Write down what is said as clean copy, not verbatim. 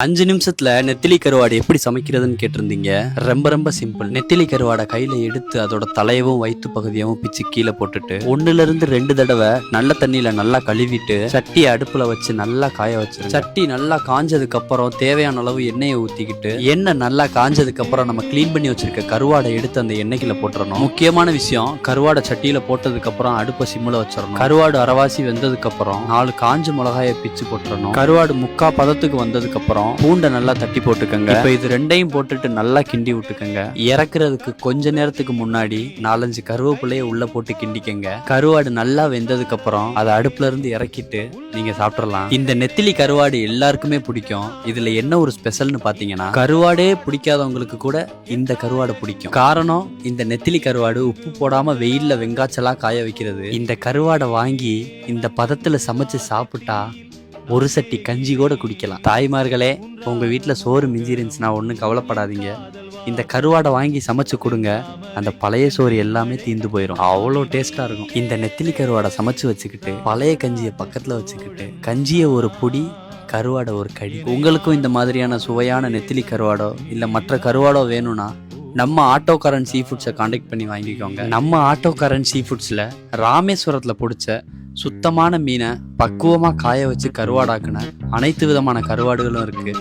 5 நிமிஷத்துல நெத்திலி கருவாடு எப்படி சமைக்கிறதுன்னு கேட்டிருந்தீங்க. ரொம்ப சிம்பிள். நெத்திலி கருவாடை கையில எடுத்து அதோட தலையவும் வயிற்று பகுதியவும் பிச்சு கீழே போட்டுட்டு 1-2 தடவை நல்ல தண்ணியில நல்லா கழுவிட்டு சட்டியை அடுப்புல வச்சு நல்லா காய வச்சிருங்க. சட்டி நல்லா காஞ்சதுக்கு அப்புறம் தேவையான அளவு எண்ணெயை ஊத்திக்கிட்டு எண்ணெய் நல்லா காஞ்சதுக்கு அப்புறம் நம்ம கிளீன் பண்ணி வச்சிருக்க கருவாடை எடுத்து அந்த எண்ணெய்க்குள்ள போட்டுறணும். முக்கியமான விஷயம், கருவாடை சட்டியில போட்டதுக்கு அப்புறம் அடுப்பை சிம்ல வச்சிடணும். கருவாடு அரவாசி வெந்ததுக்கு அப்புறம் 4 காஞ்ச மிளகாயை பிச்சு போட்டுறணும். கருவாடு முக்கா பதத்துக்கு வந்ததுக்கு அப்புறம் பூண்டை நல்லா தட்டி போட்டுக்கங்க. இப்ப இது ரெண்டையும் போட்டுட்டு நல்லா கிண்டி விட்டுக்கங்க. இறக்குறதுக்கு கொஞ்ச நேரத்துக்கு முன்னாடி 4-5 கருவேப்பிலையை உள்ள போட்டு கிண்டிக்கங்க. கருவாடு நல்லா வெந்ததுக்கு அப்புறம் அதை அடுப்புல இருந்து இறக்கிட்டு நீங்க சாப்பிடலாம். இந்த நெத்திலி கருவாடு எல்லாருக்குமே பிடிக்கும். இதுல என்ன ஒரு ஸ்பெஷல்னு பாத்தீங்கன்னா, கருவாடே பிடிக்காதவங்களுக்கு கூட இந்த கருவாடை பிடிக்கும். காரணம், இந்த நெத்திலி கருவாடு உப்பு போடாம வெயில்ல வெங்காச்சலா காய வைக்கிறது. இந்த கருவாடை வாங்கி இந்த பதத்துல சமைச்சு சாப்பிட்டா ஒரு சட்டி கஞ்சி கூட குடிக்கலாம். தாய்மார்களே, உங்க வீட்டுல சோறு மிஞ்சி இருந்துச்சுன்னா ஒன்றும் கவலைப்படாதீங்க. இந்த கருவாடை வாங்கி சமைச்சு கொடுங்க. அந்த பழைய சோறு எல்லாமே தீந்து போயிடும். அவ்வளோ டேஸ்டா இருக்கும். இந்த நெத்திலி கருவாடை சமைச்சு வச்சுக்கிட்டு பழைய கஞ்சியை பக்கத்துல வச்சுக்கிட்டு கஞ்சியை ஒரு பொடி, கருவாடை ஒரு கடி. உங்களுக்கும் இந்த மாதிரியான சுவையான நெத்திலி கருவாடோ இல்ல மற்ற கருவாடோ வேணும்னா நம்ம ஆட்டோகாரன் சீ ஃபுட்ஸை கான்டாக்ட் பண்ணி வாங்கிக்கோங்க. நம்ம ஆட்டோகாரன் சீ ஃபுட்ஸில் ராமேஸ்வரத்தில் பிடிச்ச சுத்தமான மீனை பக்குவமாக காய வச்சு கருவாடாக்குன அனைத்து விதமான கருவாடுகளும் இருக்குது.